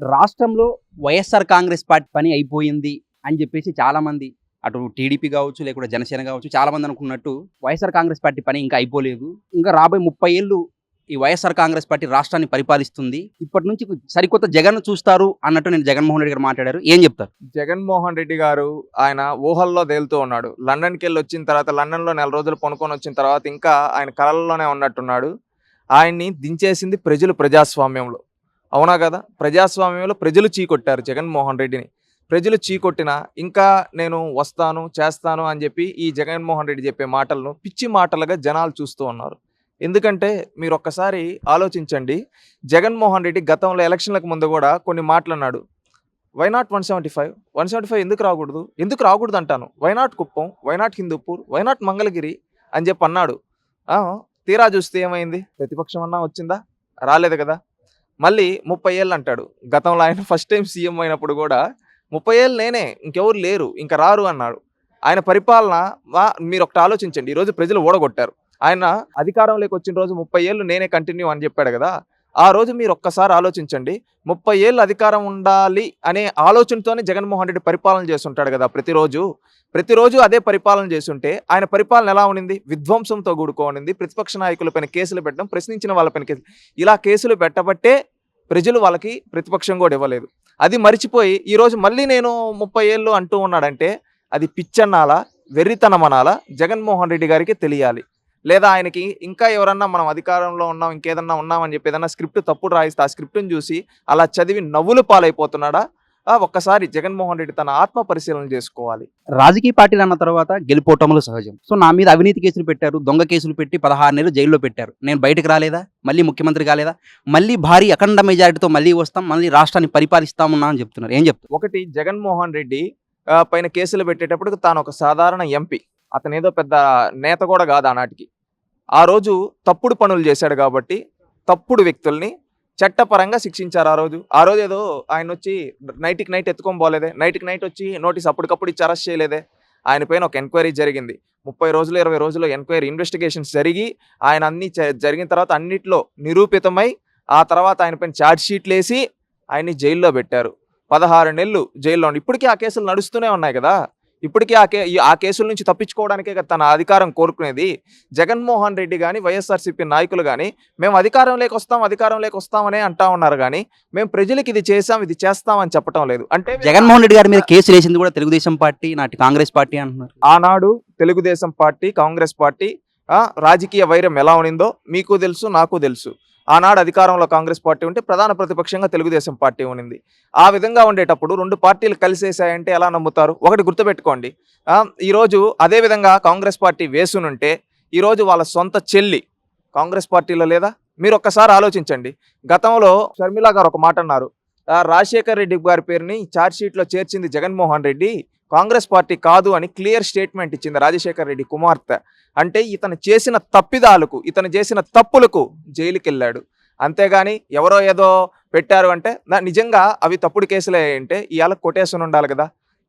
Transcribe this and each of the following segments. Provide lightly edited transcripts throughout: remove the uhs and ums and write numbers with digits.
రాష్ట్రంలో వైఎస్ఆర్ కాంగ్రెస్ పార్టీ పని అయిపోయింది అని చెప్పేసి చాలామంది అటు టీడీపీ కావచ్చు లేకుంటే జనసేన కావచ్చు చాలామంది అనుకున్నట్టు వైఎస్ఆర్ కాంగ్రెస్ పార్టీ పని ఇంకా అయిపోలేదు. ఇంకా రాబోయే 30 ఏళ్ళు ఈ వైఎస్ఆర్ కాంగ్రెస్ పార్టీ రాష్ట్రాన్ని పరిపాలిస్తుంది. ఇప్పటి నుంచి సరికొత్త జగన్ చూస్తారు అన్నట్టు నేను జగన్మోహన్ రెడ్డి గారు మాట్లాడారు. ఏం చెప్తారు? జగన్మోహన్ రెడ్డి గారు ఆయన ఊహల్లో తేలుతూ ఉన్నాడు. లండన్కి వెళ్ళి వచ్చిన తర్వాత, లండన్లో నెల రోజులు కొనుక్కొని వచ్చిన తర్వాత ఇంకా ఆయన కళల్లోనే ఉన్నట్టున్నాడు. ఆయన్ని దించేసింది ప్రజలు ప్రజాస్వామ్యంలో. అవునా కదా? ప్రజాస్వామ్యంలో ప్రజలు చీకొట్టారు జగన్మోహన్ రెడ్డిని. ప్రజలు చీకొట్టినా ఇంకా నేను వస్తాను చేస్తాను అని చెప్పి ఈ జగన్మోహన్ రెడ్డి చెప్పే మాటలను పిచ్చి మాటలుగా జనాలు చూస్తూ ఉన్నారు. ఎందుకంటే మీరు ఒక్కసారి ఆలోచించండి. జగన్మోహన్ రెడ్డి గతంలో ఎలక్షన్లకు ముందు కూడా కొన్ని మాటలు అన్నాడు. వైనాట్ 175 ఎందుకు రాకూడదు, ఎందుకు రాకూడదు అంటాను. Why not Kuppam, why not Hindupur, why not Mangalagiri అని చెప్పి అన్నాడు. తీరా చూస్తే ఏమైంది? ప్రతిపక్షం అన్నా వచ్చిందా? రాలేదు కదా. మళ్ళీ 30 ఏళ్ళు అంటాడు. గతంలో ఆయన ఫస్ట్ టైం సీఎం అయినప్పుడు కూడా 30 ఏళ్ళు నేనే, ఇంకెవరు లేరు, ఇంకా రారు అన్నాడు. ఆయన పరిపాలన మీరు ఒకటి ఆలోచించండి. ఈరోజు ప్రజలు ఓడగొట్టారు. ఆయన అధికారంలోకి వచ్చిన రోజు 30 ఏళ్ళు నేనే కంటిన్యూ అని చెప్పాడు కదా. ఆ రోజు మీరు ఒక్కసారి ఆలోచించండి. 30 ఏళ్ళు అధికారం ఉండాలి అనే ఆలోచనతోనే జగన్మోహన్ రెడ్డి పరిపాలన చేస్తుంటాడు కదా. ప్రతిరోజు అదే పరిపాలన చేస్తుంటే ఆయన పరిపాలన ఎలా ఉండింది? విధ్వంసంతో కూడుకోనింది. ప్రతిపక్ష నాయకులపైన కేసులు పెట్టడం, ప్రశ్నించిన వాళ్ళపైన కేసులు, ఇలా కేసులు పెట్టబట్టే ప్రజలు వాళ్ళకి ప్రతిపక్షం కూడా ఇవ్వలేదు. అది మరిచిపోయి ఈరోజు మళ్ళీ నేను 30 ఏళ్ళు అంటూ ఉన్నాడంటే అది పిచ్చన్నాలా, వెర్రితనమనాలా జగన్మోహన్ రెడ్డి గారికి తెలియాలి. లేదా ఆయనకి ఇంకా ఎవరన్నా మనం అధికారంలో ఉన్నాం, ఇంకేదన్నా ఉన్నామని చెప్పి ఏదన్నా స్క్రిప్ట్ తప్పుడు రాయిస్తే ఆ స్క్రిప్ట్ని చూసి అలా చదివి నవ్వులు పాలైపోతున్నాడా? ఒక్కసారి జగన్మోహన్ రెడ్డి తన ఆత్మ పరిశీలన చేసుకోవాలి. రాజకీయ పార్టీలు అన్న తర్వాత గెలుపోవటములు సహజం. సో నా మీద అవినీతి కేసులు పెట్టారు, దొంగ కేసులు పెట్టి 16 నెలలు జైల్లో పెట్టారు. నేను బయటకు రాలేదా? మళ్ళీ ముఖ్యమంత్రి కాలేదా? మళ్ళీ భారీ అఖండ మెజారిటీతో మళ్ళీ వస్తాం, మళ్ళీ రాష్ట్రాన్ని పరిపాలిస్తామన్నా అని చెప్తున్నారు. ఏం చెప్తారు? ఒకటి, జగన్మోహన్ రెడ్డి పైన కేసులు పెట్టేటప్పుడు తాను ఒక సాధారణ ఎంపీ, అతను ఏదో పెద్ద నేత కూడా కాదు ఆనాటికి. ఆ రోజు తప్పుడు పనులు చేశాడు కాబట్టి తప్పుడు వ్యక్తుల్ని చట్టపరంగా శిక్షించారు. ఆ రోజు ఏదో ఆయన వచ్చి నైట్కి నైట్ ఎత్తుకొని పోలేదే, నైట్కి నైట్ వచ్చి నోటీస్ అప్పటికప్పుడు ఇచ్చి అరెస్ట్ చేయలేదే. ఆయన పైన ఒక ఎంక్వైరీ జరిగింది. 30 రోజులు 20 రోజులు ఎంక్వైరీ ఇన్వెస్టిగేషన్స్ జరిగి ఆయన అన్ని జరిగిన తర్వాత అన్నిట్లో నిరూపితమై ఆ తర్వాత ఆయన పైన ఛార్జ్ షీట్లు వేసి ఆయన్ని జైల్లో పెట్టారు. 16 నెలలు జైల్లో. ఇప్పటికీ ఆ కేసులు నడుస్తూనే ఉన్నాయి కదా. ఇప్పటికీ ఆ కేసుల నుంచి తప్పించుకోవడానికే తన అధికారం కోరుకునేది. జగన్మోహన్ రెడ్డి కానీ వైఎస్ఆర్సీపీ నాయకులు కానీ మేము అధికారంలోకి వస్తామనే అంటా ఉన్నారు కానీ మేము ప్రజలకు ఇది చేసాం, ఇది చేస్తామని చెప్పడం లేదు. అంటే జగన్మోహన్ రెడ్డి గారి మీద కేసులు వేసింది కూడా తెలుగుదేశం పార్టీ, నాటి కాంగ్రెస్ పార్టీ అంటున్నారు. ఆనాడు తెలుగుదేశం పార్టీ, కాంగ్రెస్ పార్టీ రాజకీయ వైరం ఎలా ఉన్నిందో మీకు తెలుసు, నాకు తెలుసు. ఆనాడు అధికారంలో కాంగ్రెస్ పార్టీ ఉంటే ప్రధాన ప్రతిపక్షంగా తెలుగుదేశం పార్టీ ఉన్నింది. ఆ విధంగా ఉండేటప్పుడు రెండు పార్టీలు కలిసేసాయంటే ఎలా నమ్ముతారు? ఒకటి గుర్తుపెట్టుకోండి. ఈరోజు అదేవిధంగా కాంగ్రెస్ పార్టీ వేసునుంటే ఈరోజు వాళ్ళ సొంత చెల్లి కాంగ్రెస్ పార్టీలో లేదా? మీరు ఒక్కసారి ఆలోచించండి. గతంలో షర్మిల గారు ఒక మాట అన్నారు. రాజశేఖర్ రెడ్డి గారి పేరుని ఛార్జ్షీట్లో చేర్చింది జగన్మోహన్ రెడ్డి, కాంగ్రెస్ పార్టీ కాదు అని క్లియర్ స్టేట్మెంట్ ఇచ్చింది రాజశేఖర్ రెడ్డి కుమార్తె. అంటే ఇతను చేసిన తప్పిదాలకు, ఇతను చేసిన తప్పులకు జైలుకి వెళ్ళాడు. అంతేగాని ఎవరో ఏదో పెట్టారు అంటే నిజంగా అవి తప్పుడు కేసులే అంటే ఇవాళ కొటేషన్ ఉండాలి కదా.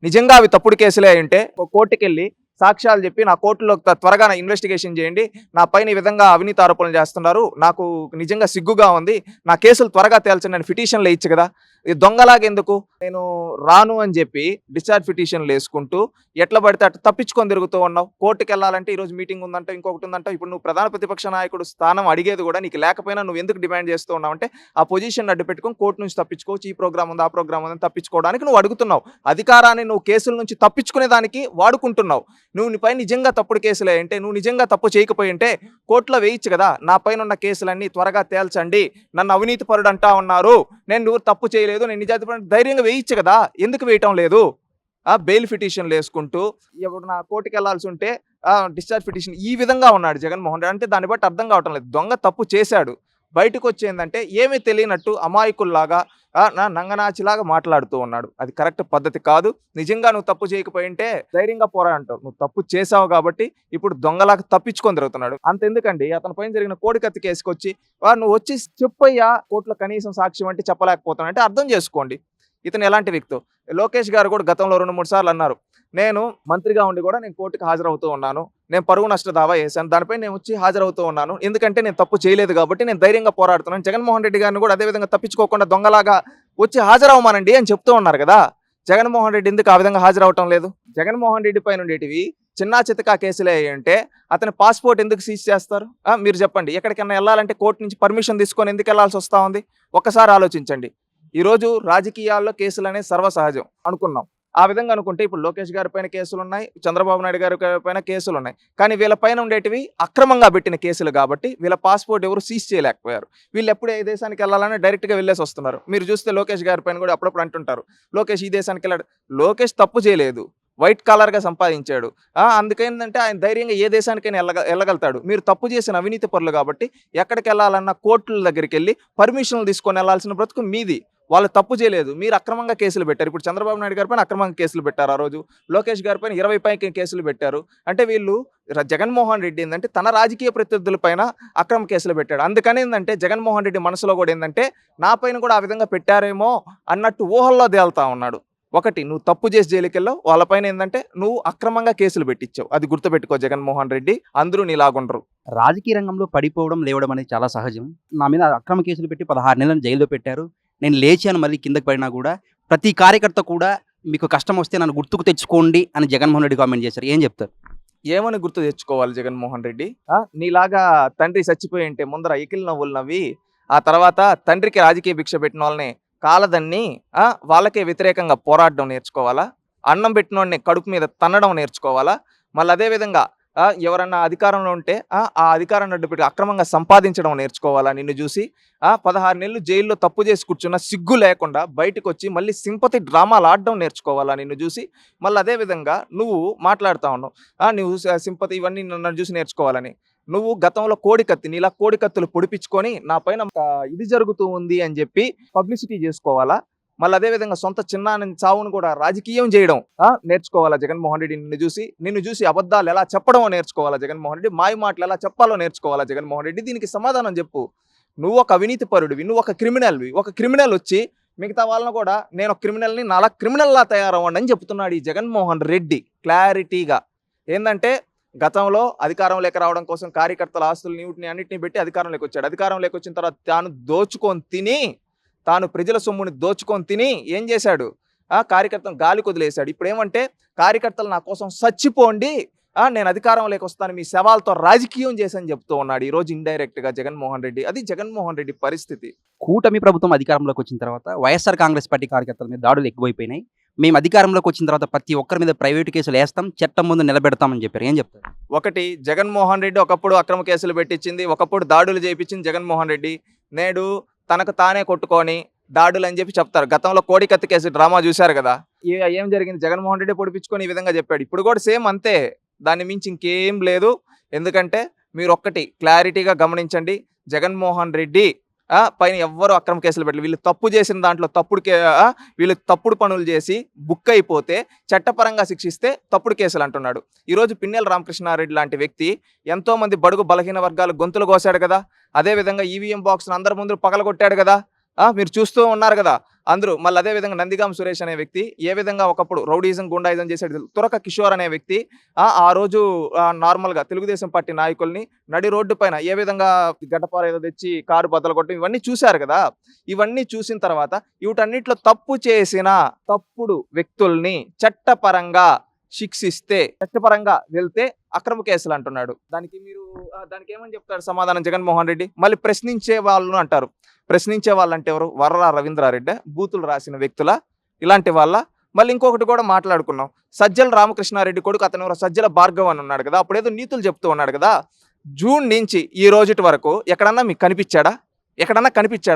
నిజంగా అవి తప్పుడు కేసులే అంటే కోర్టుకి వెళ్ళి సాక్ష్యాలు చెప్పి నా కోర్టులో త్వరగా నా ఇన్వెస్టిగేషన్ చేయండి, నా పైన ఈ విధంగా అవినీతి ఆరోపణలు చేస్తున్నారు, నాకు నిజంగా సిగ్గుగా ఉంది, నా కేసులు త్వరగా తేల్చండి అని పిటిషన్లు వేయచ్చు కదా. ఈ దొంగలాగెందుకు నేను రాను అని చెప్పి డిశ్చార్జ్ పిటిషన్లు వేసుకుంటూ ఎట్లా పడితే అట్లా తప్పించుకొని తిరుగుతూ ఉన్నావు. కోర్టుకి వెళ్ళాలంటే ఈరోజు మీటింగ్ ఉందంటే ఇంకొకటి ఉందంటే, ఇప్పుడు నువ్వు ప్రధాన ప్రతిపక్ష నాయకుడు స్థానం అడిగేది కూడా నీకు లేకపోయినా నువ్వు ఎందుకు డిమాండ్ చేస్తూ ఉన్నావు అంటే ఆ పొజిషన్ అడ్డు పెట్టుకొని కోర్టు నుంచి తప్పించుకోవచ్చు, ఈ ప్రోగ్రామ్ ఉంది ఆ ప్రోగ్రామ్ ఉందని తప్పించుకోవడానికి నువ్వు అడుగుతున్నావు. అధికారాన్ని నువ్వు కేసుల నుంచి తప్పించుకునే దానికి వాడుకుంటున్నావు. నువ్వు నీ పైన నిజంగా తప్పుడు కేసులే అంటే, నువ్వు నిజంగా తప్పు చేయకపోయి ఉంటే కోర్టులో వేయచ్చు కదా. నా పైన ఉన్న కేసులన్నీ త్వరగా తేల్చండి, నన్ను అవినీతి పరుడు అంటా ఉన్నారు, నేను నువ్వు తప్పు చేయలేదు, నేను నిజాయితీ పరుడు, ధైర్యంగా వేయచ్చు కదా. ఎందుకు వేయటం లేదు? బెయిల్ పిటిషన్లు వేసుకుంటూ ఇప్పుడు నా కోర్టుకి వెళ్లాల్సి ఉంటే డిశ్చార్జ్ పిటిషన్ ఈ విధంగా ఉన్నాడు జగన్మోహన్ రెడ్డి. అంటే దాన్ని బట్టి అర్థం కావటం లేదు. దొంగ తప్పు చేశాడు, బయటకు వచ్చేందంటే ఏమీ తెలియనట్టు అమాయకుల్లాగా నంగనాచిలాగా మాట్లాడుతూ ఉన్నాడు. అది కరెక్ట్ పద్ధతి కాదు. నిజంగా నువ్వు తప్పు చేయకపోయింటే ధైర్యంగా పోరాడంటావు. నువ్వు తప్పు చేసావు కాబట్టి ఇప్పుడు దొంగలాగా తప్పించుకొని తిరుగుతున్నాడు. అంతెందుకండి, అతని పైన జరిగిన కోడికత్తి కేసుకొచ్చి నువ్వు వచ్చి చెప్పయ్యా కోర్టులో కనీసం సాక్ష్యం అంటే చెప్పలేకపోతున్నావు అంటే అర్థం చేసుకోండి ఇతను ఎలాంటి వ్యక్తో. లోకేష్ గారు కూడా గతంలో 2-3 సార్లు అన్నారు, నేను మంత్రిగా ఉండి కూడా నేను కోర్టుకు హాజరవుతూ ఉన్నాను, నేను పరువు నష్ట దావా వేశాను, దానిపై నేను వచ్చి హాజరవుతూ ఉన్నాను, ఎందుకంటే నేను తప్పు చేయలేదు కాబట్టి నేను ధైర్యంగా పోరాడుతున్నాను. జగన్మోహన్ రెడ్డి గారిని కూడా అదేవిధంగా తప్పించుకోకుండా దొంగలాగా వచ్చి హాజరవ్వమానండి అని చెప్తూ ఉన్నారు కదా. జగన్మోహన్ రెడ్డి ఎందుకు ఆ విధంగా హాజరవటం లేదు? జగన్మోహన్ రెడ్డి పైన ఉండేటివి చిన్నా చితకా కేసులే అంటే అతని పాస్పోర్ట్ ఎందుకు సీజ్ చేస్తారు? మీరు చెప్పండి. ఎక్కడికైనా వెళ్ళాలంటే కోర్టు నుంచి పర్మిషన్ తీసుకొని ఎందుకు వెళ్ళాల్సి వస్తూ ఉంది? ఒక్కసారి ఆలోచించండి. ఈరోజు రాజకీయాల్లో కేసులు అనేది సర్వసహజం అనుకున్నాం. ఆ విధంగా అనుకుంటే ఇప్పుడు లోకేష్ గారి పైన కేసులు ఉన్నాయి, చంద్రబాబు నాయుడు గారి పైన కేసులు ఉన్నాయి. కానీ వీళ్ళ పైన ఉండేటివి అక్రమంగా పెట్టిన కేసులు కాబట్టి వీళ్ళ పాస్పోర్ట్ ఎవరు సీజ్ చేయలేకపోయారు. వీళ్ళు ఎప్పుడు ఏ దేశానికి వెళ్ళాలని డైరెక్ట్గా వెళ్ళేసి వస్తున్నారు. మీరు చూస్తే లోకేష్ గారి పైన కూడా అప్పుడప్పుడు అంటుంటారు, లోకేష్ ఈ దేశానికి వెళ్ళాడు. లోకేష్ తప్పు చేయలేదు, వైట్ కాలర్గా సంపాదించాడు. అందుకేంటంటే ఆయన ధైర్యంగా ఏ దేశానికైనా వెళ్ళగలుగుతాడు. మీరు తప్పు చేసిన అవినీతి పరులు కాబట్టి ఎక్కడికి వెళ్ళాలన్నా కోర్టుల దగ్గరికి వెళ్ళి పర్మిషన్లు తీసుకొని వెళ్ళాల్సిన బ్రతుకు మీది. వాళ్ళు తప్పు చేయలేదు, మీరు అక్రమంగా కేసులు పెట్టారు. ఇప్పుడు చంద్రబాబు నాయుడు గారి పైన అక్రమంగా కేసులు పెట్టారు, ఆ రోజు లోకేష్ గారి పైన 20 పైకి కేసులు పెట్టారు. అంటే వీళ్ళు జగన్మోహన్ రెడ్డి ఏంటంటే తన రాజకీయ ప్రత్యర్థుల పైన అక్రమ కేసులు పెట్టాడు. అందుకని ఏంటంటే జగన్మోహన్ రెడ్డి మనసులో కూడా ఏంటంటే నా పైన కూడా ఆ విధంగా పెట్టారేమో అన్నట్టు ఊహల్లో తేలుతా ఉన్నాడు. ఒకటి, నువ్వు తప్పు చేసి జైలుకి వెళ్ళావు, వాళ్ళపైన ఏంటంటే నువ్వు అక్రమంగా కేసులు పెట్టించావు. అది గుర్తుపెట్టుకో జగన్మోహన్ రెడ్డి, అందరూ నీలాగుండరు. రాజకీయ రంగంలో పడిపోవడం లేవడం అనేది చాలా సహజం. నా మీద అక్రమ కేసులు పెట్టి 16 నెలలను జైల్లో పెట్టారు. నేను లేచాను, మళ్ళీ కిందకి పడినా కూడా ప్రతి కార్యకర్త కూడా మీకు కష్టం వస్తే నన్ను గుర్తుకు తెచ్చుకోండి అని జగన్మోహన్ రెడ్డి కామెంట్ చేశారు. ఏం చెప్తారు? ఏమని గుర్తు తెచ్చుకోవాలి జగన్మోహన్ రెడ్డి? నీలాగా తండ్రి చచ్చిపోయి ఉంటే ముందర ఎకిలి నవ్వులు నవ్వి ఆ తర్వాత తండ్రికి రాజకీయ భిక్ష పెట్టిన వాళ్ళని కాలదన్ని వాళ్ళకే వ్యతిరేకంగా పోరాడడం నేర్చుకోవాలా? అన్నం పెట్టినోడిని కడుపు మీద తన్నడం నేర్చుకోవాలా? మళ్ళీ అదేవిధంగా ఎవరన్నా అధికారంలో ఉంటే ఆ అధికారాన్ని అడ్డుపెట్టి అక్రమంగా సంపాదించడం నేర్చుకోవాలా? నిన్ను చూసి 16 నెలలు జైల్లో తప్పు చేసి కూర్చున్న సిగ్గు లేకుండా బయటకు వచ్చి మళ్ళీ సింపతి డ్రామాలు ఆడడం నేర్చుకోవాలా నిన్ను చూసి? మళ్ళీ అదేవిధంగా నువ్వు మాట్లాడుతూ ఉన్నావు, నువ్వు సింపతి ఇవన్నీ నన్ను చూసి నేర్చుకోవాలని. నువ్వు గతంలో కోడికత్తి, నీలా కోడికత్తులు పొడిపించుకొని నా పైన ఇది జరుగుతూ ఉంది అని చెప్పి పబ్లిసిటీ చేసుకోవాలా? మళ్ళీ అదేవిధంగా సొంత చిన్న చావును కూడా రాజకీయం చేయడం నేర్చుకోవాలా జగన్మోహన్ రెడ్డి? నిన్ను చూసి అబద్ధాలు ఎలా చెప్పడమో నేర్చుకోవాలా జగన్మోహన్ రెడ్డి? మాయ మాటలు ఎలా చెప్పాలో నేర్చుకోవాలా జగన్మోహన్ రెడ్డి? దీనికి సమాధానం చెప్పు. నువ్వు ఒక అవినీతి పరుడివి, నువ్వు ఒక క్రిమినల్వి. ఒక క్రిమినల్ వచ్చి మిగతా వాళ్ళను కూడా నేను ఒక క్రిమినల్ని, నాలా క్రిమినల్లా తయారవ్వండి అని చెప్తున్నాడు ఈ జగన్మోహన్ రెడ్డి క్లారిటీగా. ఏంటంటే గతంలో అధికారంలోకి రావడం కోసం కార్యకర్తల ఆస్తులు నీటిని అన్నింటినీ పెట్టి అధికారంలోకి వచ్చాడు. అధికారంలోకి వచ్చిన తర్వాత తాను ప్రజల సొమ్ముని దోచుకొని తిని ఏం చేశాడు? కార్యకర్తను గాలి కొదిలేశాడు. ఇప్పుడు ఏమంటే కార్యకర్తలు నా కోసం చచ్చిపోండి, నేను అధికారంలోకి వస్తాను, మీ శవాలతో రాజకీయం చేసని చెప్తూ ఉన్నాడు ఈరోజు ఇండైరెక్ట్గా జగన్మోహన్ రెడ్డి. అది జగన్మోహన్ రెడ్డి పరిస్థితి. కూటమి ప్రభుత్వం అధికారంలోకి వచ్చిన తర్వాత వైఎస్ఆర్ కాంగ్రెస్ పార్టీ కార్యకర్తల మీద దాడులు ఎక్కువైపోయినాయి. మేము అధికారంలోకి వచ్చిన తర్వాత ప్రతి ఒక్కరి మీద ప్రైవేటు కేసులు వేస్తాం, చట్టం ముందు నిలబెడతామని చెప్పారు. ఏం చెప్తారు? ఒకటి, జగన్మోహన్ రెడ్డి ఒకప్పుడు అక్రమ కేసులు పెట్టించింది, ఒకప్పుడు దాడులు చేయించింది జగన్మోహన్ రెడ్డి. నేడు తనకు తానే కొట్టుకొని దాడులు అని చెప్పి చెప్తారు. గతంలో కోడికత్తి కేసు డ్రామా చూశారు కదా, ఏం జరిగింది? జగన్మోహన్ రెడ్డి పొడిపించుకొని ఈ విధంగా చెప్పాడు. ఇప్పుడు కూడా సేమ్ అంతే, దాన్ని మించి ఇంకేం లేదు. ఎందుకంటే మీరు ఒక్కటి క్లారిటీగా గమనించండి, జగన్మోహన్ రెడ్డి పైన ఎవ్వరు అక్రమ కేసులు పెట్టలేదు. వీళ్ళు తప్పు చేసిన దాంట్లో వీళ్ళు తప్పుడు పనులు చేసి బుక్ అయిపోతే చట్టపరంగా శిక్షిస్తే తప్పుడు కేసులు అంటున్నాడు. ఈరోజు పిన్నెల రామకృష్ణారెడ్డి లాంటి వ్యక్తి ఎంతో మంది బడుగు బలహీన వర్గాలు గొంతులు కోసాడు కదా. అదేవిధంగా ఈవీఎం బాక్స్ను అందరి ముందు పగలగొట్టాడు కదా, మీరు చూస్తూ ఉన్నారు కదా అందరూ. మళ్ళీ అదేవిధంగా నందిగాం సురేష్ అనే వ్యక్తి ఏ విధంగా ఒకప్పుడు రౌడీజం గుండాయిజం చేశాడు. తురక కిషోర్ అనే వ్యక్తి ఆ రోజు నార్మల్గా తెలుగుదేశం పార్టీ నాయకుల్ని నడి రోడ్డు పైన ఏ విధంగా గడ్డపార ఏదో తెచ్చి కారు బద్దలు కొట్టడం ఇవన్నీ చూశారు కదా. ఇవన్నీ చూసిన తర్వాత వీటన్నిటిలో తప్పు చేసిన తప్పుడు వ్యక్తుల్ని చట్టపరంగా శిక్షిస్తే, చట్టపరంగా వెళ్తే అక్రమ కేసులు అంటున్నాడు. దానికి ఏమని చెప్తాడు సమాధానం జగన్మోహన్ రెడ్డి? మళ్ళీ ప్రశ్నించే వాళ్ళు అంటారు. ప్రశ్నించే వాళ్ళు అంటే ఎవరు? వర్రా రవీంద్రారెడ్డి బూతులు రాసిన వ్యక్తుల, ఇలాంటి వాళ్ళ? మళ్ళీ ఇంకొకటి కూడా మాట్లాడుకున్నాం, సజ్జల రామకృష్ణారెడ్డి కొడుకు అతను ఎవరు? సజ్జల భార్గవ్ అని ఉన్నాడు కదా, అప్పుడేదో నీతులు చెప్తూ ఉన్నాడు కదా. జూన్ నుంచి ఈ రోజుటి వరకు ఎక్కడన్నా మీకు కనిపించాడా?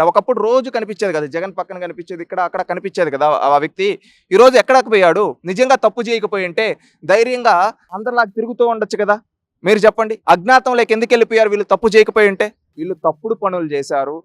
ఒకప్పుడు రోజు కనిపించేది కదా, జగన్ పక్కన కనిపించేది, ఇక్కడ అక్కడ కనిపించేది కదా ఆ వ్యక్తి. ఈరోజు ఎక్కడికి పోయాడు? నిజంగా తప్పు చేయకపోయి ఉంటే ధైర్యంగా అందరిలాగా తిరుగుతూ ఉండొచ్చు కదా. మీరు చెప్పండి, అజ్ఞాతంలోకి ఎందుకు వెళ్ళిపోయారు వీళ్ళు తప్పు చేయకపోయి ఉంటే? వీళ్ళు తప్పుడు పనులు చేశారు,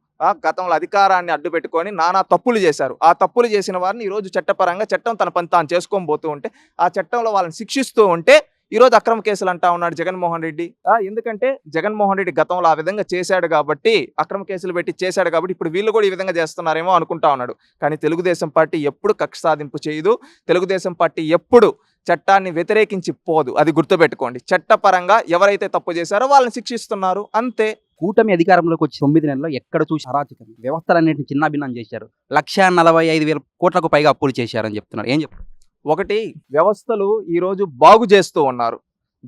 గతంలో అధికారాన్ని అడ్డు పెట్టుకొని నానా తప్పులు చేశారు. ఆ తప్పులు చేసిన వారిని ఈరోజు చట్టపరంగా చట్టం తన పని తాను చేసుకొని పోతూ ఉంటే, ఆ చట్టంలో వాళ్ళని శిక్షిస్తూ ఉంటే ఈరోజు అక్రమ కేసులు అంటా ఉన్నాడు జగన్మోహన్ రెడ్డి. ఎందుకంటే జగన్మోహన్ రెడ్డి గతంలో ఆ విధంగా చేశాడు కాబట్టి, అక్రమ కేసులు పెట్టి చేశాడు కాబట్టి ఇప్పుడు వీళ్ళు కూడా ఈ విధంగా చేస్తున్నారేమో అనుకుంటా ఉన్నాడు. కానీ తెలుగుదేశం పార్టీ ఎప్పుడు కక్ష సాధింపు చేయదు. తెలుగుదేశం పార్టీ ఎప్పుడు చట్టాన్ని వ్యతిరేకించి పోదు, అది గుర్తుపెట్టుకోండి. చట్టపరంగా ఎవరైతే తప్పు చేశారో వాళ్ళని శిక్షిస్తున్నారు, అంతే. కూటమి అధికారంలోకి వచ్చి 9 నెలల్లో ఎక్కడ చూసి అరాచకం, వ్యవస్థలన్నింటిని చిన్నాభిన్నం చేశారు. 1,45,000 కోట్లకు పైగా అప్పులు చేశారని చెప్తున్నారు. ఏం చెప్తారు? ఒకటి, వ్యవస్థలు ఈరోజు బాగు చేస్తూ ఉన్నారు.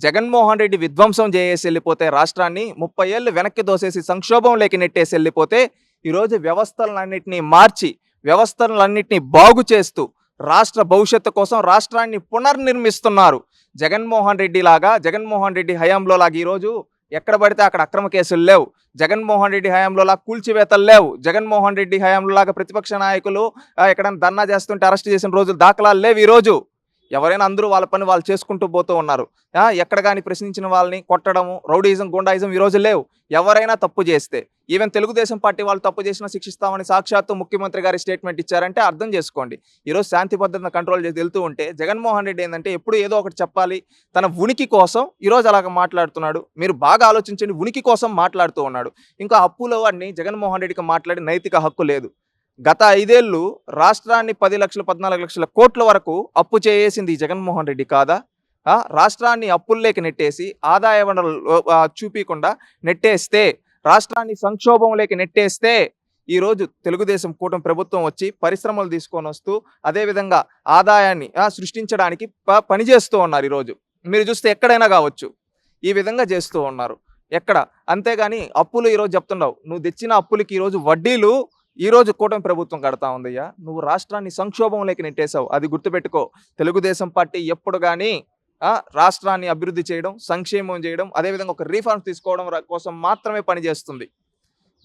జగన్మోహన్ రెడ్డి విధ్వంసం చేసి వెళ్ళిపోతే, రాష్ట్రాన్ని 30 ఏళ్ళు వెనక్కి దోసేసి సంక్షోభంలోకి నెట్టేసి వెళ్ళిపోతే, ఈరోజు వ్యవస్థలన్నింటినీ మార్చి వ్యవస్థలన్నింటినీ బాగు చేస్తూ రాష్ట్ర భవిష్యత్తు కోసం రాష్ట్రాన్ని పునర్నిర్మిస్తున్నారు. జగన్మోహన్ రెడ్డి హయాంలో లాగా ఈరోజు ఎక్కడ పడితే అక్కడ అక్రమ కేసులు లేవు. జగన్మోహన్ రెడ్డి హయాంలో లాగా కూల్చివేతలు లేవు. జగన్మోహన్ రెడ్డి హయాంలో లాగా ప్రతిపక్ష నాయకులు ఎక్కడైనా ధర్నా చేస్తుంటే అరెస్ట్ చేసిన రోజులు దాఖలాలు లేవు. ఈరోజు ఎవరైనా అందరూ వాళ్ళ పని వాళ్ళు చేసుకుంటూ పోతూ ఉన్నారు. ఎక్కడ కానీ ప్రశ్నించిన వాళ్ళని కొట్టడము, రౌడీజం, గుండాయిజం ఈరోజు లేవు. ఎవరైనా తప్పు చేస్తే, ఈవెన్ తెలుగుదేశం పార్టీ వాళ్ళు తప్పు చేసినా శిక్షిస్తామని సాక్షాత్తు ముఖ్యమంత్రి గారి స్టేట్మెంట్ ఇచ్చారంటే అర్థం చేసుకోండి. ఈరోజు శాంతి భద్రతను కంట్రోల్ చేసి వెళ్తూ ఉంటే జగన్మోహన్ రెడ్డి ఏంటంటే ఎప్పుడు ఏదో ఒకటి చెప్పాలి, తన ఉనికి కోసం ఈరోజు అలాగ మాట్లాడుతున్నాడు. మీరు బాగా ఆలోచించండి, ఉనికి కోసం మాట్లాడుతూ ఉన్నాడు. ఇంకా అప్పులు అన్ని జగన్మోహన్ రెడ్డికి మాట్లాడే నైతిక హక్కు లేదు. గత 5 ఏళ్ళు రాష్ట్రాన్ని 10 లక్షలు 14 లక్షల కోట్ల వరకు అప్పు చేసింది జగన్మోహన్ రెడ్డి కాదా? రాష్ట్రాన్ని అప్పుల్లోకి నెట్టేసి ఆదాయ వనరులు చూపించకుండా నెట్టేస్తే, రాష్ట్రాన్ని సంక్షోభంలోకి నెట్టేస్తే, ఈరోజు తెలుగుదేశం కూటమి ప్రభుత్వం వచ్చి పరిశ్రమలు తీసుకొని వస్తూ అదేవిధంగా ఆదాయాన్ని సృష్టించడానికి పనిచేస్తూ ఉన్నారు. ఈరోజు మీరు చూస్తే ఎక్కడైనా కావచ్చు ఈ విధంగా చేస్తూ ఉన్నారు. ఎక్కడ? అంతేగాని అప్పులు ఈరోజు చెప్తున్నావు, నువ్వు తెచ్చిన అప్పులకి ఈరోజు వడ్డీలు ఈరోజు కూటమి ప్రభుత్వం కడతా ఉందయ్యా. నువ్వు రాష్ట్రాన్ని సంక్షోభంలోకి నెట్టేశావు, అది గుర్తుపెట్టుకో. తెలుగుదేశం పార్టీ ఎప్పుడు కానీ రాష్ట్రాన్ని అభివృద్ధి చేయడం, సంక్షేమం చేయడం, అదేవిధంగా ఒక రీఫార్మ్స్ తీసుకోవడం కోసం మాత్రమే పనిచేస్తుంది.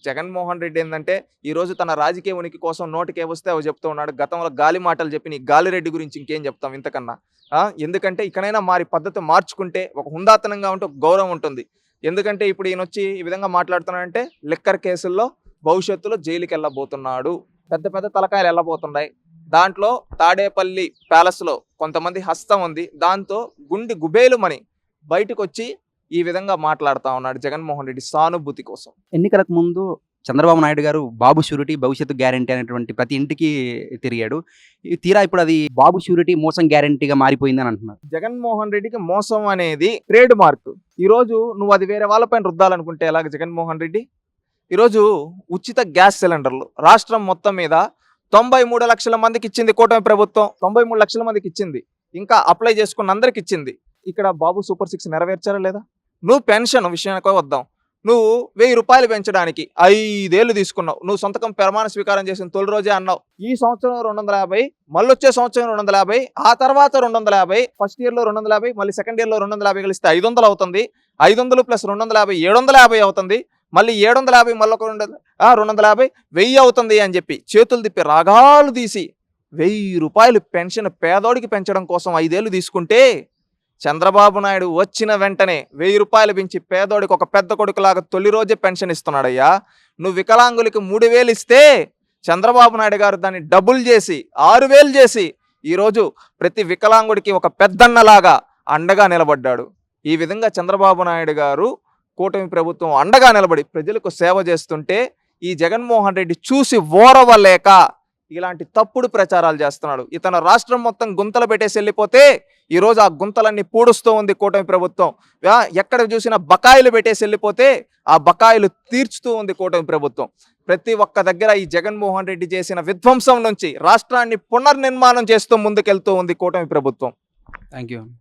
జగన్మోహన్ రెడ్డి ఏంటంటే ఈరోజు తన రాజకీయ ఉనికి కోసం నోటికే వస్తే అవి చెప్తూ ఉన్నాడు. గతంలో గాలి మాటలు చెప్పి నీ గాలిరెడ్డి గురించి ఇంకేం చెప్తాం ఇంతకన్నా? ఎందుకంటే ఇకనైనా పద్ధతి మార్చుకుంటే ఒక హుందాతనంగా ఉంటే ఒక గౌరవం ఉంటుంది. ఎందుకంటే ఇప్పుడు ఈయన వచ్చి ఈ విధంగా మాట్లాడుతున్నాడంటే లిక్కర్ కేసుల్లో భవిష్యత్తులో జైలుకి వెళ్ళబోతున్నాడు. పెద్ద పెద్ద తలకాయలు వెళ్ళబోతున్నాయి. దాంట్లో తాడేపల్లి ప్యాలెస్లో కొంతమంది హస్తం ఉంది. దాంతో గుండి గుబేలుమని బయటకు వచ్చి ఈ విధంగా మాట్లాడుతూ ఉన్నాడు జగన్మోహన్ రెడ్డి సానుభూతి కోసం. ఎన్నికలకు ముందు చంద్రబాబు నాయుడు గారు బాబు షూరిటీ భవిష్యత్తు గ్యారంటీ అనేటువంటి ప్రతి ఇంటికి తిరిగాడు. తీరా ఇప్పుడు అది బాబు షూరిటీ మోసం గ్యారంటీగా మారిపోయిందని అంటున్నారు. జగన్మోహన్ రెడ్డికి మోసం అనేది ట్రేడ్ మార్క్. ఈరోజు నువ్వు అది వేరే వాళ్ళపైన రుద్దాలనుకుంటే ఎలాగ? జగన్మోహన్ రెడ్డి ఈరోజు ఉచిత గ్యాస్ సిలిండర్లు రాష్ట్రం మొత్తం మీద 93 లక్షల మందికి ఇచ్చింది కూటమి ప్రభుత్వం. 93 లక్షల మందికి ఇచ్చింది. ఇంకా అప్లై చేసుకున్న అందరికి ఇచ్చింది. ఇక్కడ బాబు సూపర్ 6 నెరవేర్చారా లేదా? నువ్వు పెన్షన్ విషయానికి వద్దాం. నువ్వు 1000 రూపాయలు పెంచడానికి 5 ఏళ్ళు తీసుకున్నావు. నువ్వు సొంతకం ప్రమాణ స్వీకారం చేసిన తొలి రోజే అన్నావు ఈ సంవత్సరం 250, మళ్ళీ వచ్చే సంవత్సరం 250, ఆ తర్వాత 250, ఫస్ట్ ఇయర్లో 250, మళ్ళీ సెకండ్ ఇయర్లో 250 కలిస్తే 500 అవుతుంది. 500 ప్లస్ 250 750 అవుతుంది. మళ్ళీ 750 మళ్ళీ 250 1000 అవుతుంది అని చెప్పి చేతులు తిప్పి రాగాలు తీసి 1000 రూపాయలు పెన్షన్ పేదోడికి పెంచడం కోసం 5 ఏళ్ళు తీసుకుంటే, చంద్రబాబు నాయుడు వచ్చిన వెంటనే 1000 రూపాయలు పెంచి పేదోడికి ఒక పెద్ద కొడుకులాగా తొలి రోజే పెన్షన్ ఇస్తున్నాడయ్యా. నువ్వు వికలాంగులకి 3000 ఇస్తే చంద్రబాబు నాయుడు గారు దాన్ని డబుల్ చేసి 6000 చేసి ఈరోజు ప్రతి వికలాంగుడికి ఒక పెద్దన్నలాగా అండగా నిలబడ్డాడు. ఈ విధంగా చంద్రబాబు నాయుడు గారు కూటమి ప్రభుత్వం అండగా నిలబడి ప్రజలకు సేవ చేస్తుంటే ఈ జగన్మోహన్ రెడ్డి చూసి ఓరవలేక ఇలాంటి తప్పుడు ప్రచారాలు చేస్తున్నాడు. ఇతను రాష్ట్రం మొత్తం గుంతలు పెట్టేసి వెళ్ళిపోతే ఈరోజు ఆ గుంతలన్నీ పూడుస్తూ ఉంది కూటమి ప్రభుత్వం. ఎక్కడ చూసినా బకాయిలు పెట్టేసి వెళ్ళిపోతే ఆ బకాయిలు తీర్చుతూ ఉంది కూటమి ప్రభుత్వం. ప్రతి ఒక్క దగ్గర ఈ జగన్మోహన్ రెడ్డి చేసిన విధ్వంసం నుంచి రాష్ట్రాన్ని పునర్నిర్మాణం చేస్తూ ముందుకెళ్తూ ఉంది కూటమి ప్రభుత్వం. Thank you.